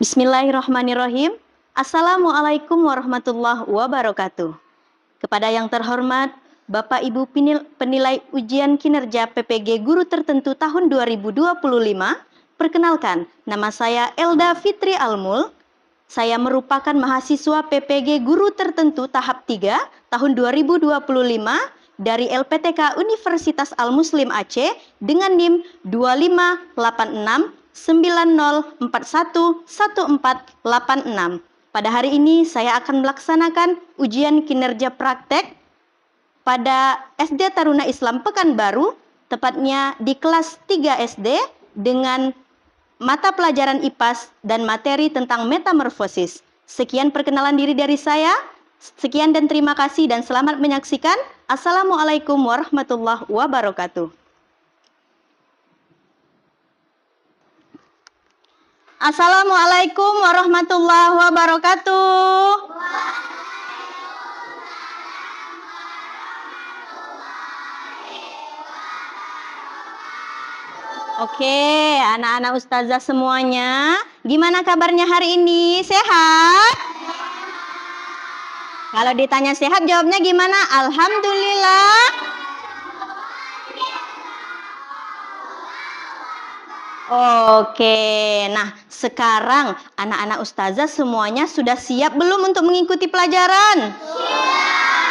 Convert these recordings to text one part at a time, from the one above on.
Bismillahirrahmanirrahim. Assalamualaikum warahmatullahi wabarakatuh. Kepada yang terhormat Bapak Ibu penilai ujian kinerja PPG Guru Tertentu tahun 2025, perkenalkan, nama saya Elda Fitri Almul. Saya merupakan mahasiswa PPG Guru Tertentu tahap 3 tahun 2025 dari LPTK Universitas Al-Muslim Aceh dengan NIM 258690411486. Pada hari ini saya akan melaksanakan ujian kinerja praktek pada SD Taruna Islam Pekanbaru, tepatnya di kelas 3 SD dengan mata pelajaran IPAS dan materi tentang metamorfosis. Sekian perkenalan diri dari saya. Sekian dan terima kasih dan selamat menyaksikan. Assalamualaikum warahmatullahi wabarakatuh. Assalamualaikum warahmatullahi wabarakatuh. Oke, anak-anak ustazah semuanya, gimana kabarnya hari ini? Sehat? Kalau ditanya sehat, jawabnya gimana? Alhamdulillah. Oke, nah sekarang anak-anak ustazah semuanya sudah siap belum untuk mengikuti pelajaran?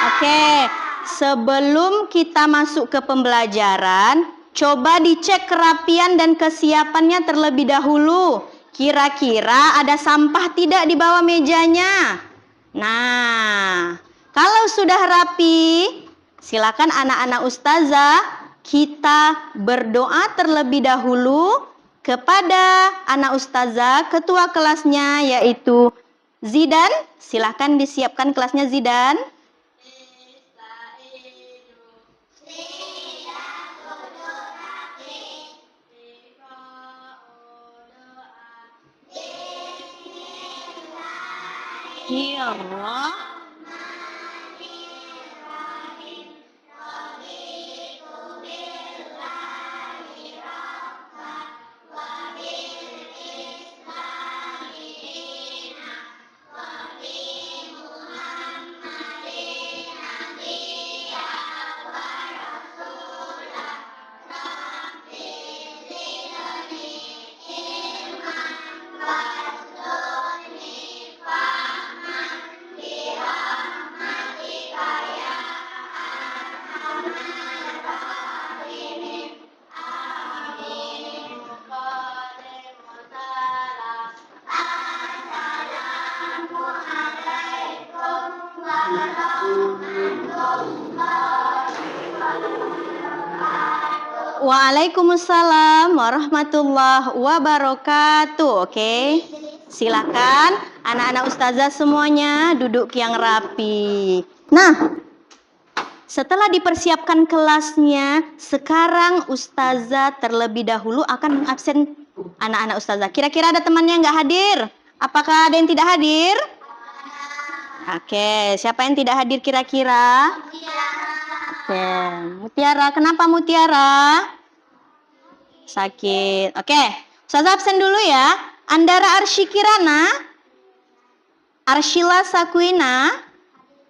Oke, sebelum kita masuk ke pembelajaran, coba dicek kerapian dan kesiapannya terlebih dahulu. Kira-kira ada sampah tidak di bawah mejanya? Nah, kalau sudah rapi, silakan anak-anak ustazah kita berdoa terlebih dahulu kepada anak ustazah ketua kelasnya yaitu Zidan. Silakan disiapkan kelasnya Zidan. Waalaikumsalam warahmatullahi wabarakatuh. Oke, silakan anak-anak ustazah semuanya duduk yang rapi. Nah, setelah dipersiapkan kelasnya, sekarang ustazah terlebih dahulu akan mengabsen anak-anak ustazah. Kira-kira ada temannya yang nggak hadir? Apakah ada yang tidak hadir? Oke, siapa yang tidak hadir kira-kira? Oke, Mutiara. Kenapa Mutiara? Sakit. Oke, ustazah absen dulu ya. Andara Arshikirana, Arshila Sakwina,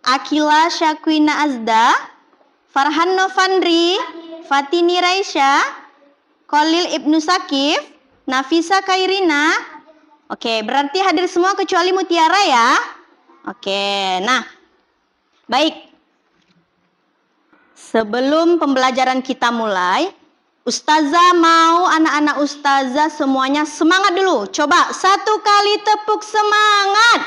Akila Syakwina Azda, Farhan Novandri, Fatini Raisya, Kolil Ibnu Sakif, Nafisa Kairina. Oke, berarti hadir semua kecuali Mutiara ya. Oke, nah, baik. Sebelum pembelajaran kita mulai, ustazah mau anak-anak ustazah semuanya semangat dulu. Coba satu kali tepuk semangat.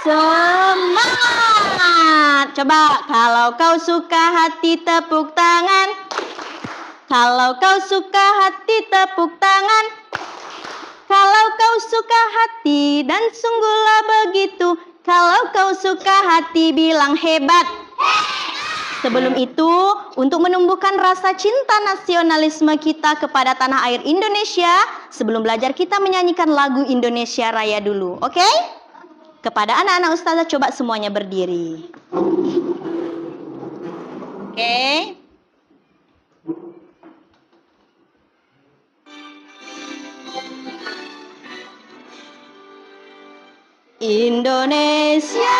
Semangat. Coba kalau kau suka hati tepuk tangan. Kalau kau suka hati tepuk tangan. Kalau kau suka hati dan sungguhlah begitu. Kalau kau suka hati bilang hebat. Sebelum itu, untuk menumbuhkan rasa cinta nasionalisme kita kepada tanah air Indonesia, sebelum belajar kita menyanyikan lagu Indonesia Raya dulu, oke? Kepada anak-anak ustazah coba semuanya berdiri. Oke. Indonesia,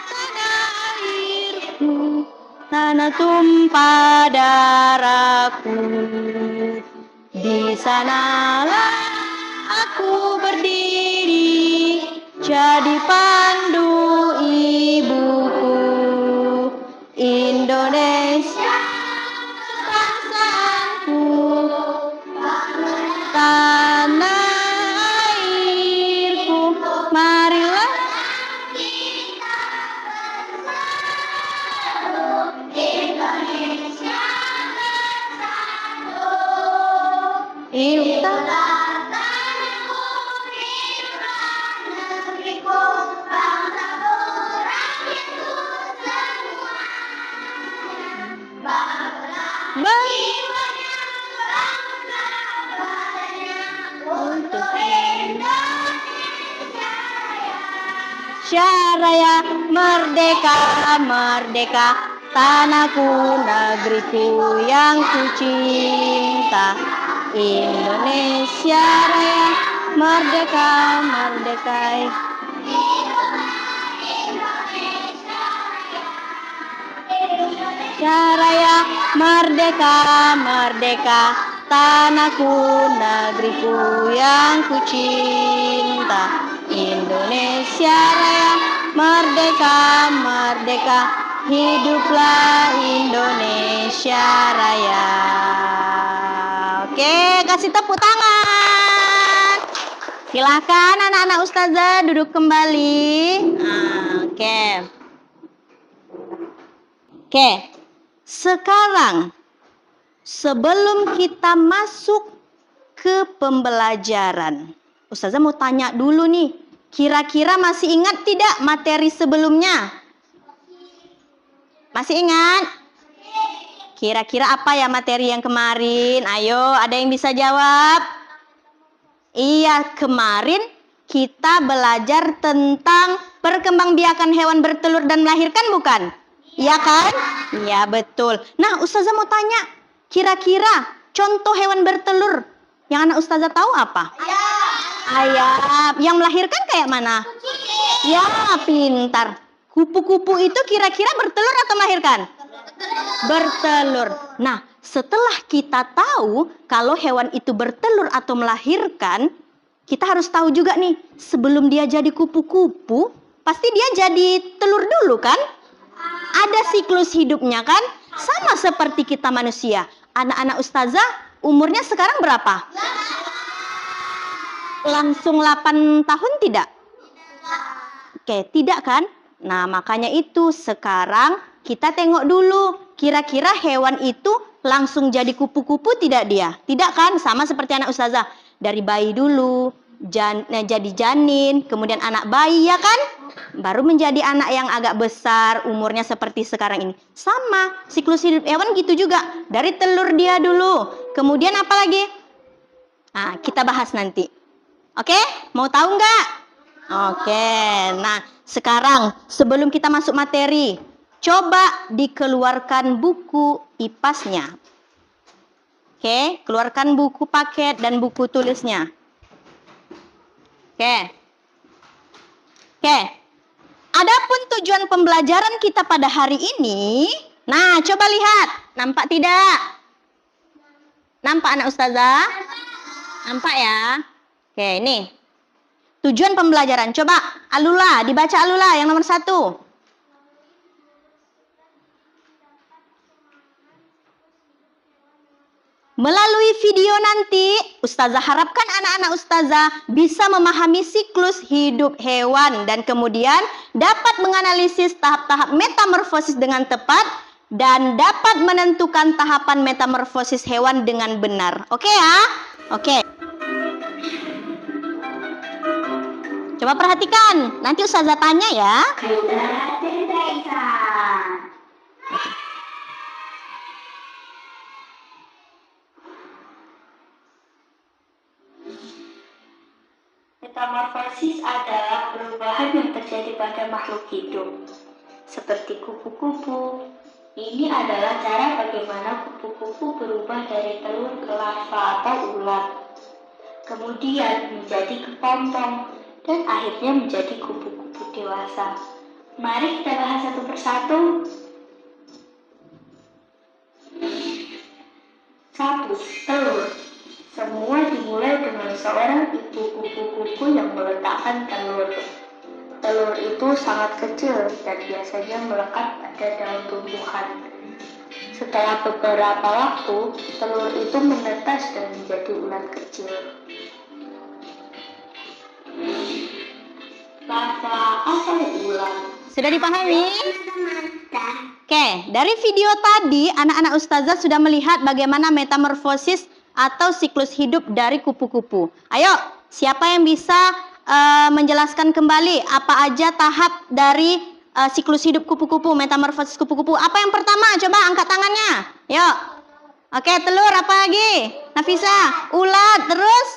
tanah airku, tanah tumpah darahku. Di sanalah aku berdiri, jadi pandu ibuku. Indonesia, bangsaku, tanah airku, marilah hidup Raya, merdeka, merdeka, tanahku, negeriku yang kucinta. Indonesia Raya, merdeka, merdeka. Indonesia Raya, merdeka, merdeka, tanahku, negeriku yang kucinta. Indonesia Raya, merdeka, merdeka, hiduplah Indonesia Raya. Oke, kasih tepuk tangan. Silakan anak-anak ustazah duduk kembali. Oke. Sekarang sebelum kita masuk ke pembelajaran, ustazah mau tanya dulu nih, kira-kira masih ingat tidak materi sebelumnya? Masih ingat? Kira-kira apa ya materi yang kemarin? Ayo, ada yang bisa jawab? Iya, kemarin kita belajar tentang perkembangbiakan hewan bertelur dan melahirkan, bukan? Iya kan? Iya, betul. Nah, ustazah mau tanya, kira-kira contoh hewan bertelur yang anak ustazah tahu apa? Ayam. Yang melahirkan kayak mana? Ya, pintar. Kupu-kupu itu kira-kira bertelur atau melahirkan? Bertelur. Nah, setelah kita tahu kalau hewan itu bertelur atau melahirkan, kita harus tahu juga nih, sebelum dia jadi kupu-kupu, pasti dia jadi telur dulu kan? Ada siklus hidupnya kan? Sama seperti kita manusia. Anak-anak ustazah umurnya sekarang berapa? Langsung 8 tahun tidak? Oke, tidak kan? Nah, makanya itu sekarang kita tengok dulu. Kira-kira hewan itu langsung jadi kupu-kupu tidak dia? Tidak kan? Sama seperti anak ustazah. Dari bayi dulu, jadi janin, kemudian anak bayi ya kan? Baru menjadi anak yang agak besar, umurnya seperti sekarang ini. Sama, siklus hidup hewan gitu juga. Dari telur dia dulu. Kemudian apa lagi? Nah, kita bahas nanti. Oke? Mau tahu nggak? Oke, nah sekarang sebelum kita masuk materi, coba dikeluarkan buku IPAS-nya. Oke, keluarkan buku paket dan buku tulisnya. Oke. Adapun tujuan pembelajaran kita pada hari ini, nah coba lihat, nampak tidak? Nampak anak ustazah? Nampak ya? Oke, ini. Tujuan pembelajaran, coba Alula, dibaca Alula yang nomor 1. Melalui video nanti, ustazah harapkan anak-anak ustazah bisa memahami siklus hidup hewan dan kemudian dapat menganalisis tahap-tahap metamorfosis dengan tepat dan dapat menentukan tahapan metamorfosis hewan dengan benar. Oke ya? Oke. Coba perhatikan, nanti ustazah tanya ya. Metamorfosis adalah perubahan yang terjadi pada makhluk hidup, seperti kupu-kupu. Ini adalah cara bagaimana kupu-kupu berubah dari telur ke larva atau ulat, kemudian menjadi kepompong, dan akhirnya menjadi kupu-kupu dewasa. Mari kita bahas satu persatu. 1. Telur. Semua dimulai dengan seorang ibu kupu-kupu yang meletakkan telur. Telur itu sangat kecil dan biasanya melekat pada daun tumbuhan. Setelah beberapa waktu, telur itu menetas dan menjadi ulat kecil. Apa ulat? Sudah dipahami? Oke, dari video tadi anak-anak ustazah sudah melihat bagaimana metamorfosis atau siklus hidup dari kupu-kupu. Ayo, siapa yang bisa menjelaskan kembali apa aja tahap dari siklus hidup kupu-kupu, metamorfosis kupu-kupu? Apa yang pertama? Coba angkat tangannya. Yuk. Oke, telur, apa lagi? Nafisa, ulat, terus?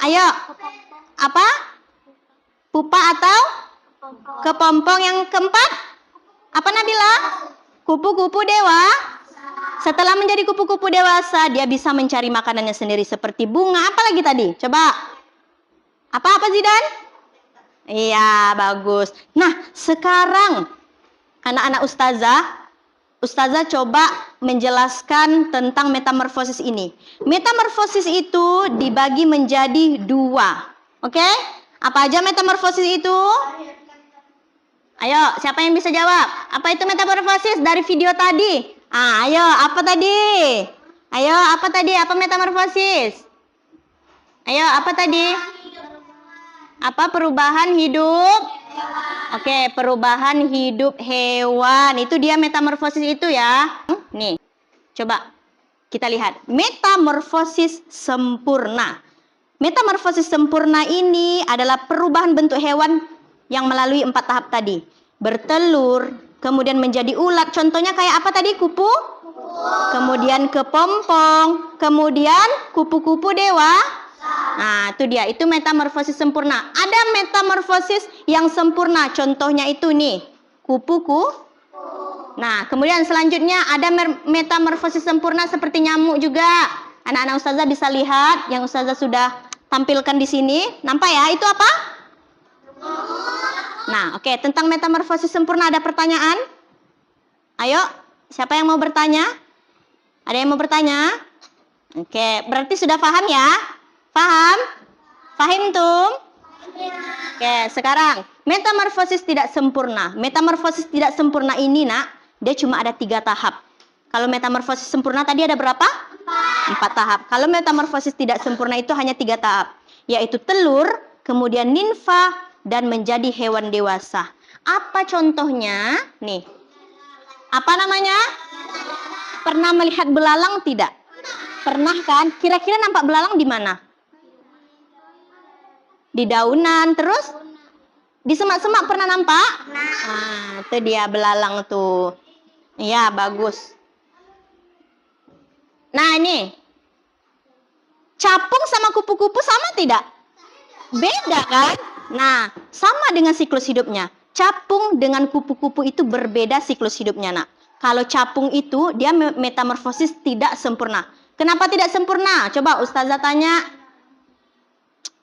Ayo. Apa? Pupa atau kepompong. Yang keempat? Apa Nabila? Kupu-kupu dewa. Setelah menjadi kupu-kupu dewasa, dia bisa mencari makanannya sendiri seperti bunga. Apa lagi tadi? Coba. Apa Zidan? Iya, bagus. Nah, sekarang anak-anak Ustazah coba menjelaskan tentang metamorfosis ini. Metamorfosis itu dibagi menjadi 2. Oke? Apa aja metamorfosis itu? Ayo, siapa yang bisa jawab? Apa itu metamorfosis dari video tadi? Ayo, apa tadi? Ayo, apa tadi? Apa metamorfosis? Ayo, apa tadi? Apa perubahan hidup? Oke, perubahan hidup hewan. Itu dia metamorfosis itu ya. Nih, coba kita lihat. Metamorfosis sempurna. Metamorfosis sempurna ini adalah perubahan bentuk hewan yang melalui 4 tahap tadi. Bertelur, kemudian menjadi ulat. Contohnya kayak apa tadi? Kupu? Kemudian kepompong, kemudian kupu-kupu dewa. Nah, itu dia. Itu metamorfosis sempurna. Ada metamorfosis yang sempurna. Contohnya itu nih. Kupu-kupu. Nah, kemudian selanjutnya ada metamorfosis sempurna seperti nyamuk juga. Anak-anak ustazah bisa lihat yang ustazah sudah tampilkan di sini. Nampak ya? Itu apa? Nah, oke. Tentang metamorfosis sempurna ada pertanyaan? Ayo, siapa yang mau bertanya? Ada yang mau bertanya? Oke, berarti sudah paham ya? Paham? Paham tuh? Oke, sekarang metamorfosis tidak sempurna. Metamorfosis tidak sempurna ini, nak, dia cuma ada 3 tahap. Kalau metamorfosis sempurna tadi ada berapa? 4 tahap. Kalau metamorfosis tidak sempurna itu hanya 3 tahap, yaitu telur, kemudian nimfa, dan menjadi hewan dewasa. Apa contohnya? Nih. Apa namanya? Pernah melihat belalang tidak? Pernah kan? Kira-kira nampak belalang di mana? Di daunan, terus di semak-semak pernah nampak? Nah, itu dia belalang tuh. Iya, bagus. Nah, ini. Capung sama kupu-kupu sama tidak? Beda kan? Nah, sama dengan siklus hidupnya. Capung dengan kupu-kupu itu berbeda siklus hidupnya, nak. Kalau capung itu, dia metamorfosis tidak sempurna. Kenapa tidak sempurna? Coba ustazah tanya.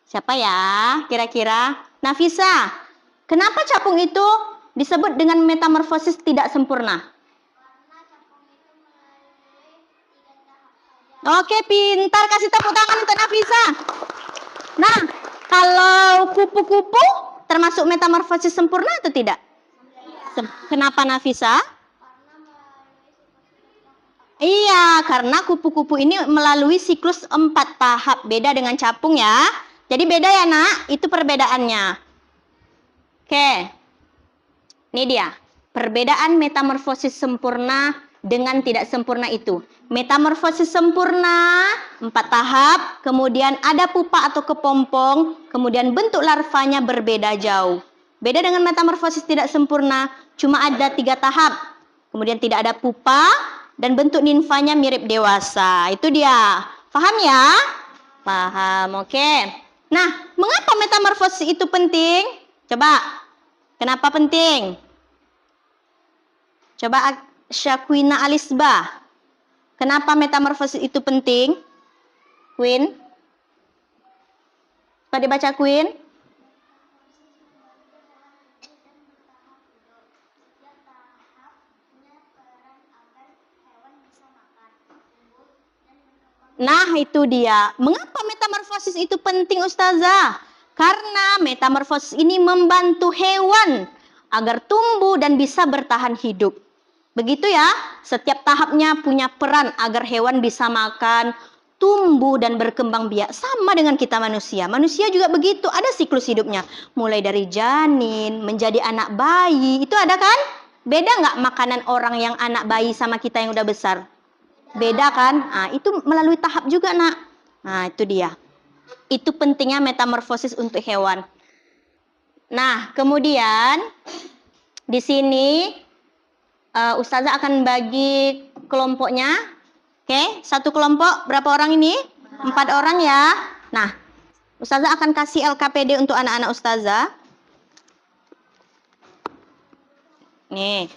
Siapa ya? Kira-kira? Nafisa. Kenapa capung itu disebut dengan metamorfosis tidak sempurna? Oke, pintar. Kasih tepuk tangan untuk Nafisa. Nah, kalau kupu-kupu termasuk metamorfosis sempurna atau tidak? Kenapa Nafisa? Iya, karena kupu-kupu ini melalui siklus 4 tahap. Beda dengan capung ya. Jadi beda ya, nak. Itu perbedaannya. Oke. Ini dia. Perbedaan metamorfosis sempurna dengan tidak sempurna itu. Metamorfosis sempurna 4 tahap, kemudian ada pupa atau kepompong, kemudian bentuk larvanya berbeda jauh. Beda dengan metamorfosis tidak sempurna, cuma ada 3 tahap. Kemudian tidak ada pupa dan bentuk nimfanya mirip dewasa. Itu dia. Paham ya? Paham, oke. Nah, mengapa metamorfosis itu penting? Coba, kenapa penting? Coba Syakwina Alisbah. Kenapa metamorfosis itu penting? Queen? Coba dibaca Queen. Nah, itu dia. Mengapa metamorfosis itu penting, Ustazah? Karena metamorfosis ini membantu hewan agar tumbuh dan bisa bertahan hidup. Begitu ya, setiap tahapnya punya peran agar hewan bisa makan, tumbuh dan berkembang biak. Sama dengan kita manusia. Manusia juga begitu, ada siklus hidupnya. Mulai dari janin, menjadi anak bayi. Itu ada kan? Beda nggak makanan orang yang anak bayi sama kita yang udah besar? Beda kan? Nah, itu melalui tahap juga, Nak. Nah, itu dia. Itu pentingnya metamorfosis untuk hewan. Nah, kemudian di sini Ustazah akan bagi kelompoknya. Oke, satu kelompok berapa orang ini? 4 orang ya. Nah, Ustazah akan kasih LKPD untuk anak-anak Ustazah. Nih.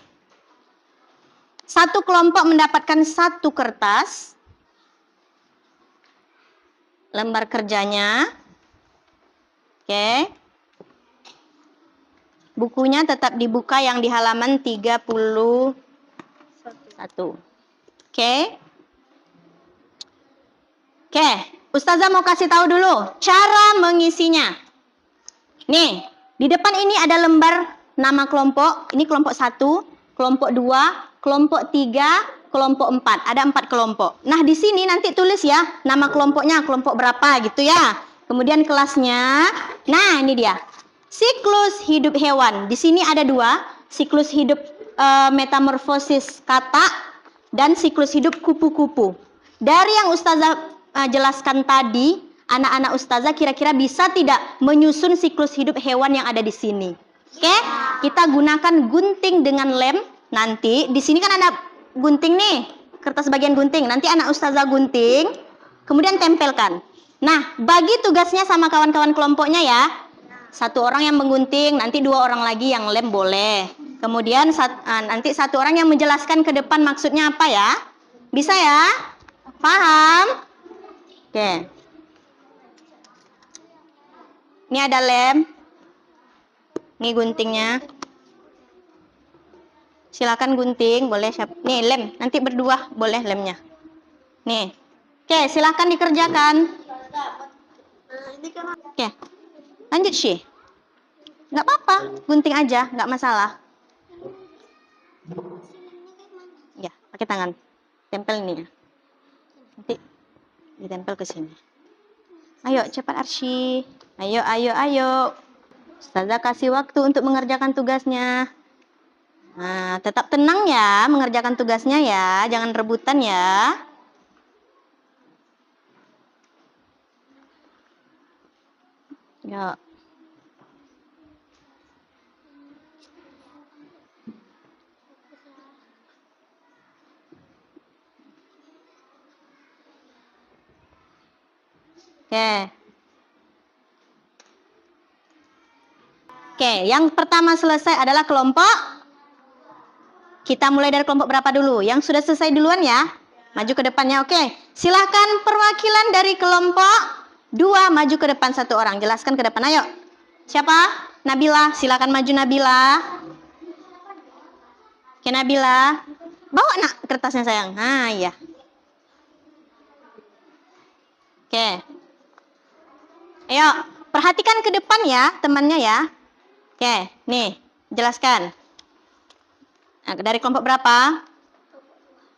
Satu kelompok mendapatkan satu kertas. Lembar kerjanya. Oke. Bukunya tetap dibuka yang di halaman 31. Oke. Oke, Ustazah mau kasih tahu dulu cara mengisinya. Nih, di depan ini ada lembar nama kelompok. Ini kelompok 1, kelompok 2, kelompok 3, kelompok 4. Ada 4 kelompok. Nah, di sini nanti tulis ya nama kelompoknya, kelompok berapa gitu ya. Kemudian kelasnya. Nah, ini dia. Siklus hidup hewan. Di sini ada 2, siklus hidup metamorfosis katak dan siklus hidup kupu-kupu. Dari yang Ustazah jelaskan tadi, anak-anak Ustazah kira-kira bisa tidak menyusun siklus hidup hewan yang ada di sini? Oke, kita gunakan gunting dengan lem. Nanti di sini kan ada gunting nih, kertas bagian gunting. Nanti anak Ustazah gunting, kemudian tempelkan. Nah, bagi tugasnya sama kawan-kawan kelompoknya ya. Satu orang yang menggunting, nanti 2 orang lagi yang lem boleh. Kemudian nanti 1 orang yang menjelaskan ke depan maksudnya apa ya. Bisa ya? Paham? Oke. Ini ada lem. Ini guntingnya. Silakan gunting, boleh. Nih lem, nanti berdua boleh lemnya. Nih. Oke, silakan dikerjakan. Oke. Lanjut sih. Nggak apa-apa, gunting aja, nggak masalah. Ya, pakai tangan. Tempel ini ya. Nanti ditempel ke sini. Ayo, cepat Arsy. Ayo, ayo, ayo. Ustazah kasih waktu untuk mengerjakan tugasnya. Nah, tetap tenang ya mengerjakan tugasnya ya. Jangan rebutan ya. Yuk. Oke. Oke, yang pertama selesai adalah kelompok. Kita mulai dari kelompok berapa dulu? Yang sudah selesai duluan ya. Maju ke depannya, oke. Silahkan perwakilan dari kelompok 2 maju ke depan 1 orang. Jelaskan ke depan, ayo. Siapa? Nabila, silakan maju Nabila. Oke Nabila. Bawa nak kertasnya sayang. Nah, iya. Oke. Ayo, perhatikan ke depan ya, temannya ya. Oke, nih, jelaskan. Nah, dari kelompok berapa?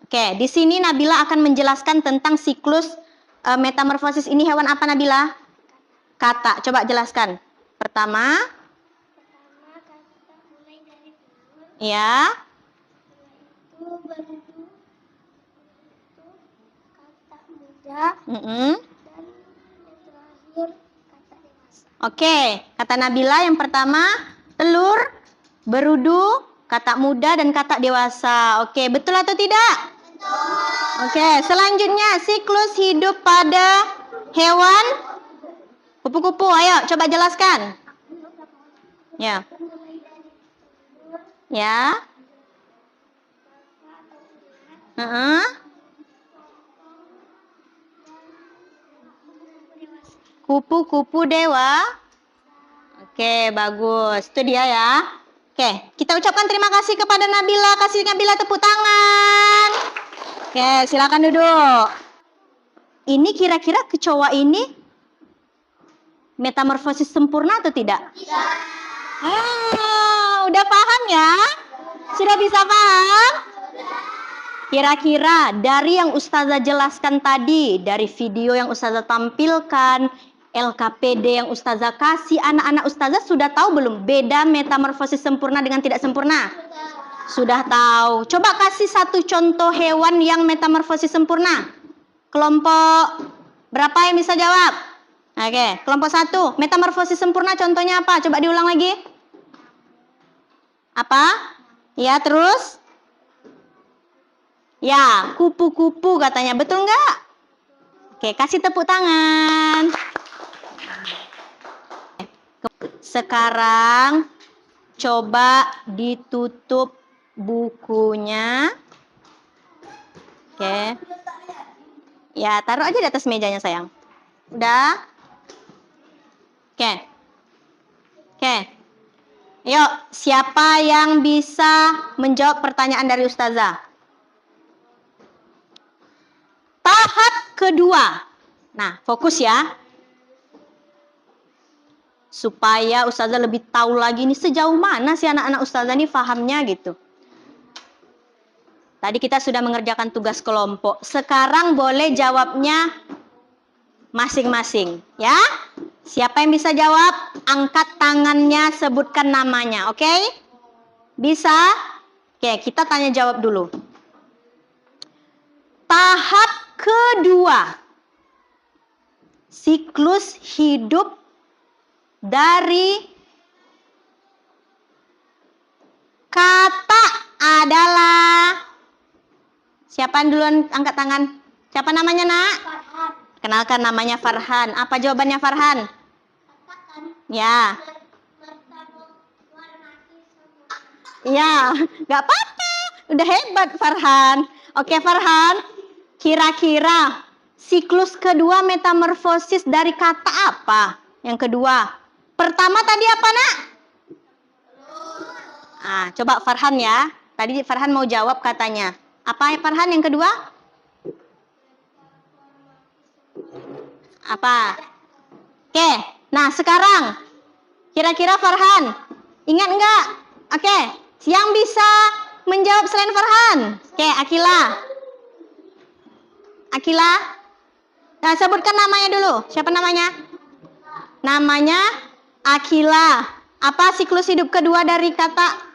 Oke, di sini Nabila akan menjelaskan tentang siklus metamorfosis. Ini hewan apa Nabila? Katak. Coba jelaskan. Pertama. Ya. Itu berudu, itu katak muda, dan yang terakhir katak dewasa. Oke, kata Nabila yang pertama telur, berudu, katak muda, dan katak dewasa. Oke, betul atau tidak? Betul. Oke, selanjutnya siklus hidup pada hewan kupu-kupu. Ayo, coba jelaskan. Ya. Ya. Kupu-kupu dewa. Oke, bagus. Itu dia ya. Oke, kita ucapkan terima kasih kepada Nabila. Kasih Nabila tepuk tangan. Oke, silakan duduk. Ini kira-kira kecoa ini metamorfosis sempurna atau tidak? Udah paham ya? Sudah bisa paham? Kira-kira dari yang Ustazah jelaskan tadi, dari video yang Ustazah tampilkan, LKPD yang Ustazah kasih, anak-anak Ustazah sudah tahu belum beda metamorfosis sempurna dengan tidak sempurna? Sudah tahu. Coba kasih satu contoh hewan yang metamorfosis sempurna. Kelompok berapa yang bisa jawab? Oke, kelompok 1. Metamorfosis sempurna contohnya apa? Coba diulang lagi. Apa? Ya, terus? Ya, kupu-kupu katanya. Betul nggak? Oke, kasih tepuk tangan. Sekarang coba ditutup bukunya. Oke. Ya, taruh aja di atas mejanya, sayang. Udah? Oke. Oke. Yuk, siapa yang bisa menjawab pertanyaan dari Ustazah? Tahap kedua. Nah, fokus ya. Supaya Ustazah lebih tahu lagi nih sejauh mana sih anak-anak Ustazah nih pahamnya gitu. Tadi kita sudah mengerjakan tugas kelompok. Sekarang boleh jawabnya masing-masing, ya. Siapa yang bisa jawab? Angkat tangannya, sebutkan namanya, oke? Bisa? Oke, kita tanya jawab dulu. Tahap kedua. Siklus hidup dari kata adalah. Siapa yang duluan angkat tangan? Siapa namanya, Nak? Farhan. Kenalkan, namanya Farhan. Apa jawabannya Farhan? Ya. Ya, nggak apa-apa. Udah hebat Farhan. Oke Farhan, kira-kira siklus kedua metamorfosis dari kata apa? Yang kedua. Pertama tadi apa, Nak? Coba Farhan ya. Tadi Farhan mau jawab katanya. Apa ya Farhan yang kedua? Apa? Oke, nah sekarang kira-kira Farhan ingat nggak? Oke, yang bisa menjawab selain Farhan? Oke, Akila. Akila? Nah, sebutkan namanya dulu. Siapa namanya? Namanya Akila. Apa siklus hidup kedua dari kata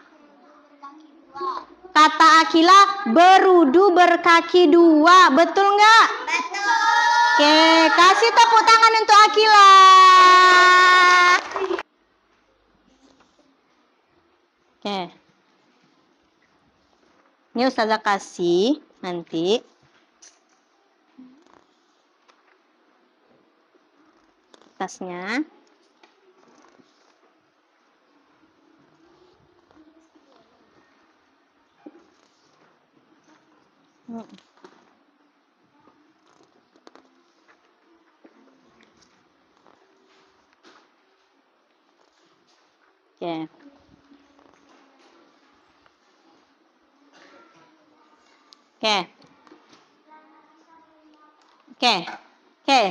Akila? Berudu berkaki dua. Betul nggak? Betul. Oke, kasih tepuk tangan untuk Akila. Oke. Ini Ustazah kasih nanti. Tasnya. Oke. Oke.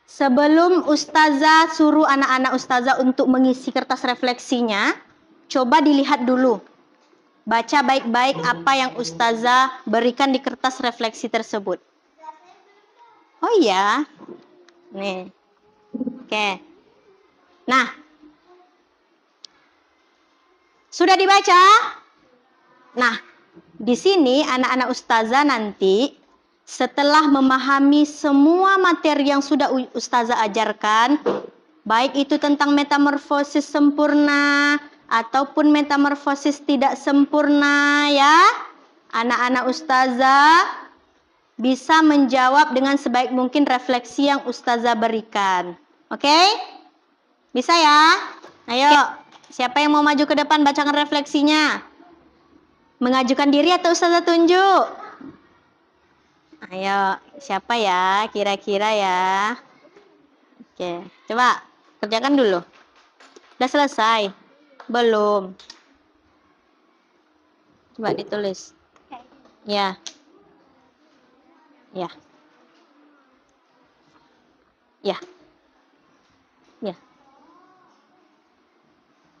Sebelum Ustazah suruh anak-anak Ustazah untuk mengisi kertas refleksinya, coba dilihat dulu. Baca baik-baik apa yang Ustazah berikan di kertas refleksi tersebut. Oh iya. Nih. Oke. Nah. Sudah dibaca? Nah, di sini anak-anak Ustazah nanti setelah memahami semua materi yang sudah Ustazah ajarkan, baik itu tentang metamorfosis sempurna ataupun metamorfosis tidak sempurna ya, anak-anak Ustazah bisa menjawab dengan sebaik mungkin refleksi yang Ustazah berikan. Oke? Bisa ya? Ayo, siapa yang mau maju ke depan bacakan refleksinya? Mengajukan diri atau Ustazah tunjuk? Ayo, siapa ya? Kira-kira ya. Oke, coba kerjakan dulu. Udah selesai? Belum. Coba ditulis. Ya. Ya. Ya. Ya.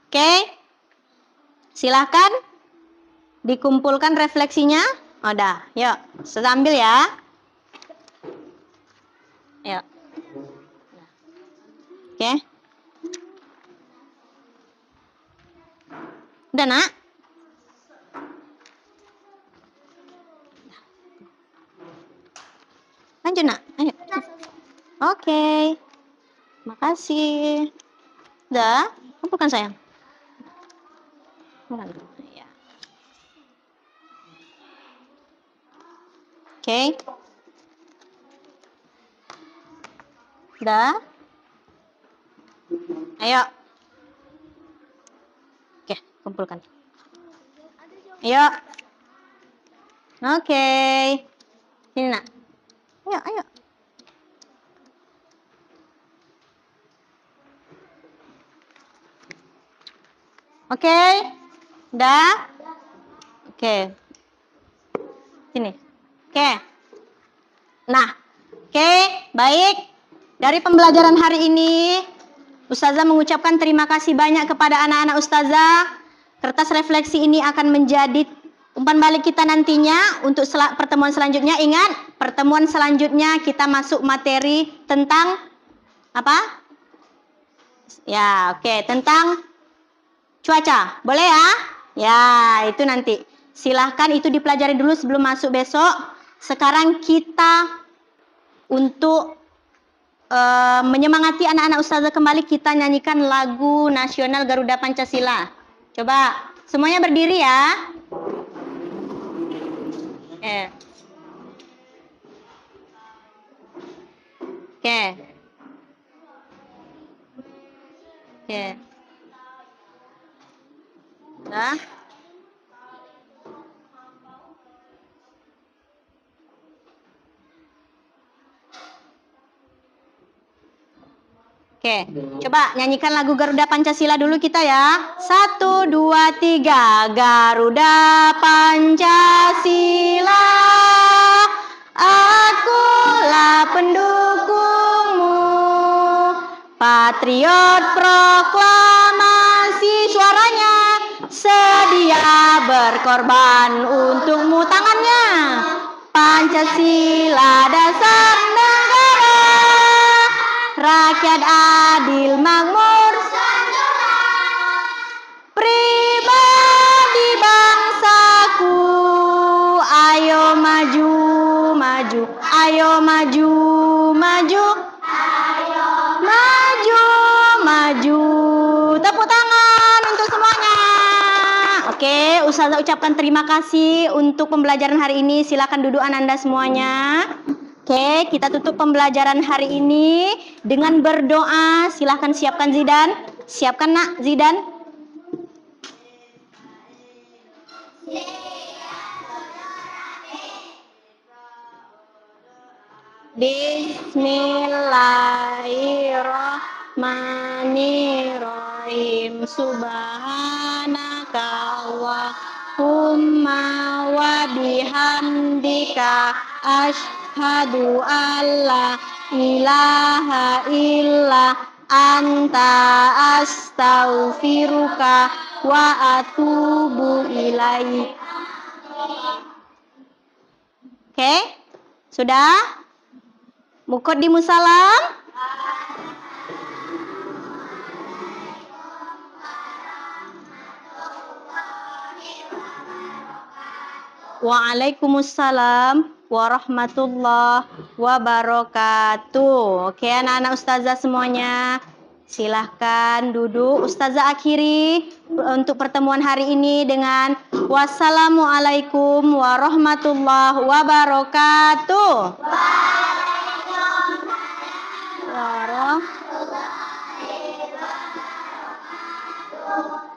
Oke. Silahkan dikumpulkan refleksinya. Udah, yuk. Sambil ya. Yuk. Oke. Udah, Nak? Lanjut, Nak. Ayo. Oke. Makasih. Udah? Kumpulkan, sayang. Ya. Oke. Udah? Ayo. Oke, kumpulkan. Ayo. Oke. Sini, Nak. Ayo, ayo. Oke. Udah? Oke. Sini. Oke. Nah, oke, baik. Dari pembelajaran hari ini, Ustazah mengucapkan terima kasih banyak kepada anak-anak Ustazah. Kertas refleksi ini akan menjadi umpan balik kita nantinya untuk pertemuan selanjutnya. Ingat, pertemuan selanjutnya kita masuk materi tentang apa? Ya, oke, tentang cuaca. Boleh ya? Ya, itu nanti. Silahkan itu dipelajari dulu sebelum masuk besok. Sekarang kita untuk menyemangati anak-anak Ustazah kembali, kita nyanyikan lagu nasional Garuda Pancasila. Coba semuanya berdiri ya. Oke. Oke. Nah. Oke, coba nyanyikan lagu Garuda Pancasila dulu kita ya. 1, 2, 3. Garuda Pancasila, akulah pendukungmu. Patriot proklamasi, suaranya sedia berkorban untukmu. Tangannya. Pancasila dasar negara, rakyat adil makmur, pribadi bangsaku. Ayo maju, maju, ayo maju, maju, maju, maju. Tepuk tangan untuk semuanya. Oke, Ustazah ucapkan terima kasih untuk pembelajaran hari ini. Silakan duduk Ananda semuanya. Oke, kita tutup pembelajaran hari ini dengan berdoa. Silahkan siapkan Zidan. Siapkan, Nak, Zidan. Bismillahirrahmanirrahim. Subhanaka Allahumma wa bihamdika asyhadu alla ilaha illa anta astaghfiruka wa atubu ilaik. Oke, sudah? Muqaddimus salam. Waalaikumsalam warahmatullahi wabarakatuh. Oke, anak-anak Ustazah semuanya, silahkan duduk. Ustazah akhiri untuk pertemuan hari ini dengan wassalamualaikum warahmatullahi wabarakatuh. Waalaikumsalam warahmatullahi wabarakatuh.